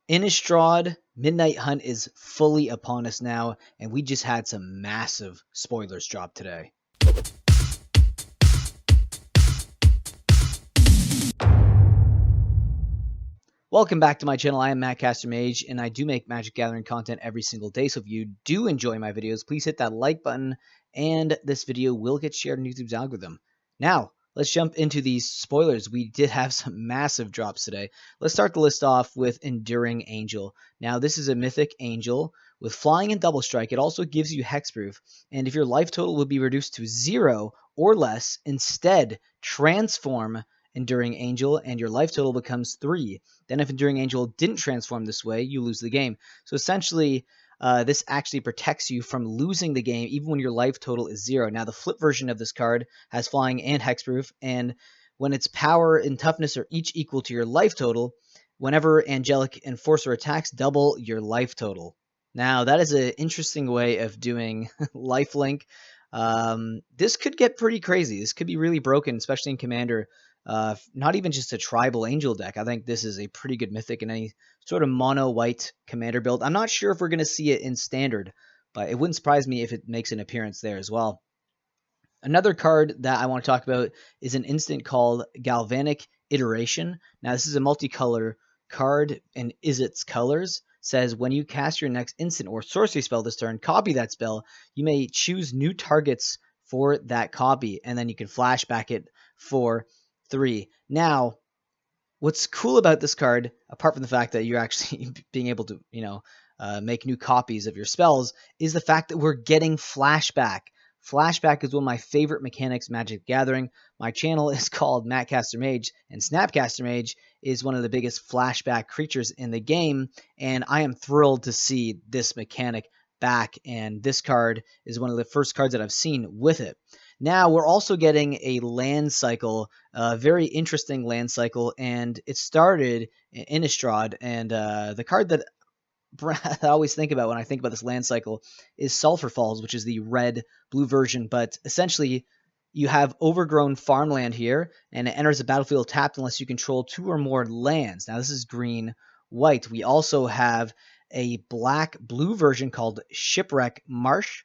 Innistrad Midnight Hunt is fully upon us now, and we just had some massive spoilers drop today. Welcome back to my channel. I am Mattcaster Mage, and I do make Magic Gathering content every single day, so if you do enjoy my videos, please hit that like button, and this video will get shared in YouTube's algorithm. Now, let's jump into these spoilers. We did have some massive drops today. Let's start the list off with Enduring Angel. Now, this is a mythic angel with flying and double strike. It also gives you hexproof, and if your life total would be reduced to 0 or less, instead transform Enduring Angel and your life total becomes 3. Then if Enduring Angel didn't transform this way, you lose the game. So essentially, this actually protects you from losing the game even when your life total is 0. Now, the flip version of this card has flying and hexproof, and when its power and toughness are each equal to your life total, whenever Angelic Enforcer attacks, double your life total. Now, that is an interesting way of doing lifelink. This could get pretty crazy. This could be really broken, especially in Commander. Not even just a tribal angel deck. I think this is a pretty good mythic in any sort of mono-white commander build. I'm not sure if we're going to see it in standard, but it wouldn't surprise me if it makes an appearance there as well. Another card that I want to talk about is an instant called Galvanic Inversion. Now, this is a multicolor card, and is its colors says when you cast your next instant or sorcery spell this turn, copy that spell. You may choose new targets for that copy, and then you can flashback it for 3. Now, what's cool about this card, apart from the fact that you're actually being able to, make new copies of your spells, is the fact that we're getting flashback. Flashback is one of my favorite mechanics in Magic Gathering. My channel is called Mattcaster Mage, and Snapcaster Mage is one of the biggest flashback creatures in the game, and I am thrilled to see this mechanic back, and this card is one of the first cards that I've seen with it. Now, we're also getting a land cycle, a very interesting land cycle, and it started in Innistrad, and the card that I always think about when I think about this land cycle is Sulphur Falls, which is the red-blue version, but essentially you have overgrown farmland here, and it enters the battlefield tapped unless you control 2 or more lands. Now, this is green-white. We also have a black-blue version called Shipwreck Marsh.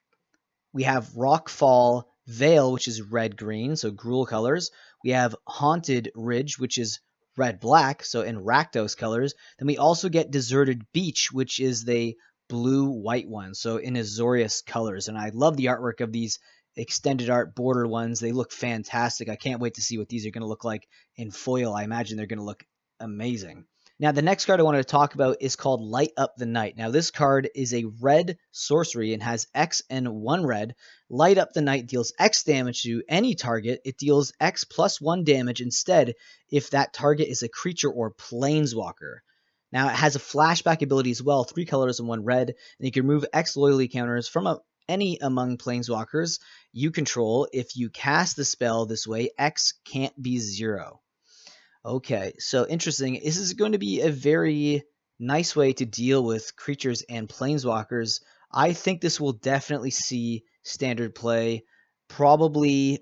We have Rockfall Vale, which is red-green, so Gruul colors. We have Haunted Ridge, which is red-black, so in Rakdos colors. Then we also get Deserted Beach, which is the blue-white one, so in Azorius colors. And I love the artwork of these extended art border ones. They look fantastic. I can't wait to see what these are going to look like in foil. I imagine they're going to look amazing. Now, the next card I wanted to talk about is called Light Up the Night. Now, this card is a red sorcery and has X and 1 red. Light Up the Night deals X damage to any target. It deals X plus 1 damage instead if that target is a creature or planeswalker. Now, it has a flashback ability as well, 3 colors and 1 red, and you can remove X loyalty counters from any among planeswalkers you control. If you cast the spell this way, X can't be 0. Okay, so interesting. This is going to be a very nice way to deal with creatures and planeswalkers. I think this will definitely see standard play, probably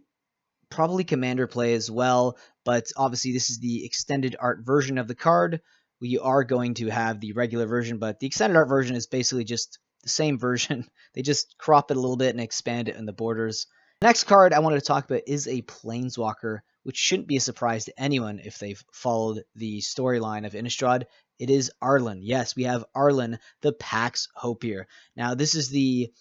commander play as well, but obviously this is the extended art version of the card. We are going to have the regular version, but the extended art version is basically just the same version. They just crop it a little bit and expand it in the borders. The next card I wanted to talk about is a planeswalker, which shouldn't be a surprise to anyone if they've followed the storyline of Innistrad. It is Arlen. Yes, we have Arlen, the Pax Hope here. Now, this is the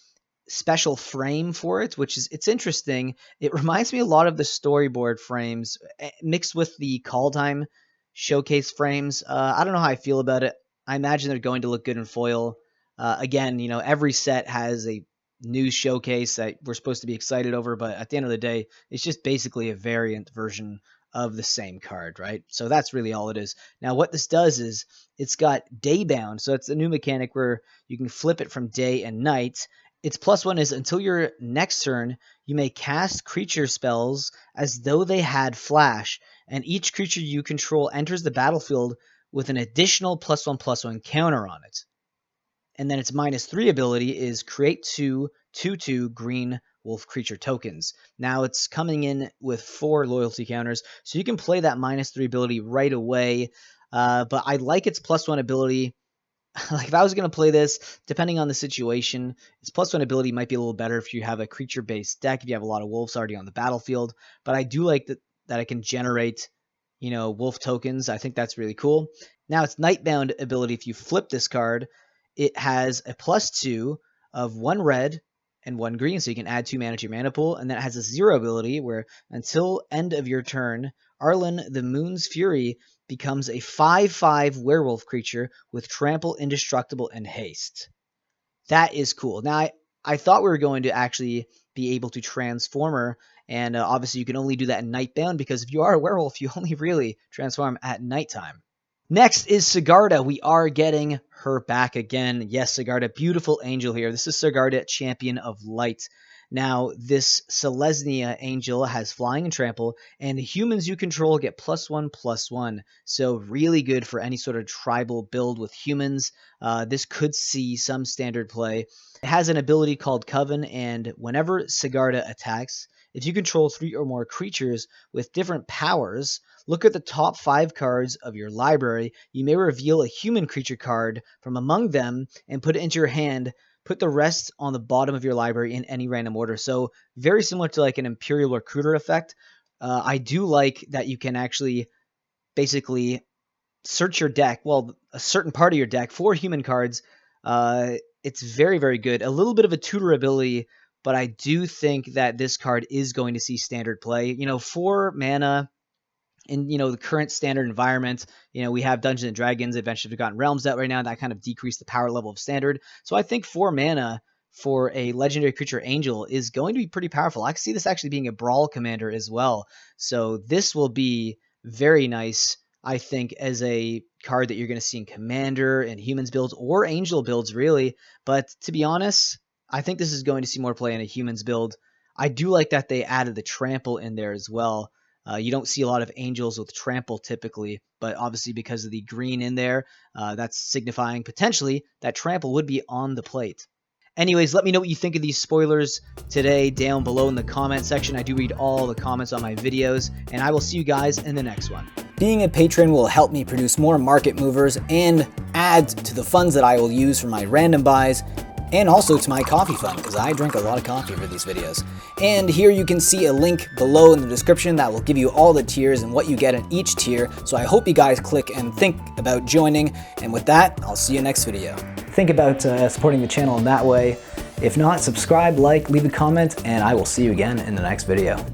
special frame for it, which is, it's interesting. It reminds me a lot of the storyboard frames mixed with the Call Time showcase frames. I don't know how I feel about it. I imagine they're going to look good in foil. Again, every set has a new showcase that we're supposed to be excited over, but at the end of the day, it's just basically a variant version of the same card, right? So that's really all it is. Now, what this does is it's got Daybound, so it's a new mechanic where you can flip it from day and night. Its +1 is until your next turn, you may cast creature spells as though they had flash, and each creature you control enters the battlefield with an additional +1/+1 counter on it. And then its -3 ability is create 2/2 green wolf creature tokens. Now it's coming in with 4 loyalty counters, so you can play that -3 ability right away. But I like its +1 ability Like if I was going to play this, depending on the situation, its +1 ability might be a little better if you have a creature-based deck, if you have a lot of wolves already on the battlefield. But I do like that I can generate, wolf tokens. I think that's really cool. Now its Nightbound ability, if you flip this card, it has a +2 of 1 red and 1 green, so you can add 2 mana to your mana pool. And then it has a 0 ability where until end of your turn, Arlen the Moon's Fury becomes a 5/5 werewolf creature with trample, indestructible, and haste. That is cool. Now, I thought we were going to actually be able to transform her, and obviously you can only do that in Nightbound, because if you are a werewolf, you only really transform at nighttime. Next is Sagarta. We are getting her back again. Yes, Sagarta, beautiful angel here. This is Sagarta, Champion of Light. Now, this Selesnya angel has flying and trample, and humans you control get +1/+1. So really good for any sort of tribal build with humans. This could see some standard play. It has an ability called Coven, and whenever Sagarta attacks, if you control 3 or more creatures with different powers, look at the top 5 cards of your library. You may reveal a human creature card from among them and put it into your hand. Put the rest on the bottom of your library in any random order. So very similar to like an Imperial Recruiter effect. I do like that you can actually basically search your deck, well, a certain part of your deck for human cards. It's very, very good. A little bit of a tutor ability, but I do think that this card is going to see standard play. 4 mana in the current standard environment. We have Dungeons and Dragons, Adventures of Forgotten Realms out right now. That kind of decreased the power level of standard. So I think 4 mana for a legendary creature angel is going to be pretty powerful. I can see this actually being a brawl commander as well. So this will be very nice, I think, as a card that you're going to see in commander and humans builds or angel builds, really. But to be honest, I think this is going to see more play in a humans build. I do like that they added the trample in there as well. You don't see a lot of angels with trample typically, but obviously because of the green in there, that's signifying potentially that trample would be on the plate. Anyways, let me know what you think of these spoilers today down below in the comment section. I do read all the comments on my videos, and I will see you guys in the next one. Being a patron will help me produce more market movers and add to the funds that I will use for my random buys, and also to my coffee fund, because I drink a lot of coffee for these videos. And here you can see a link below in the description that will give you all the tiers and what you get in each tier. So I hope you guys click and think about joining. And with that, I'll see you next video. Think about supporting the channel in that way. If not, subscribe, like, leave a comment, and I will see you again in the next video.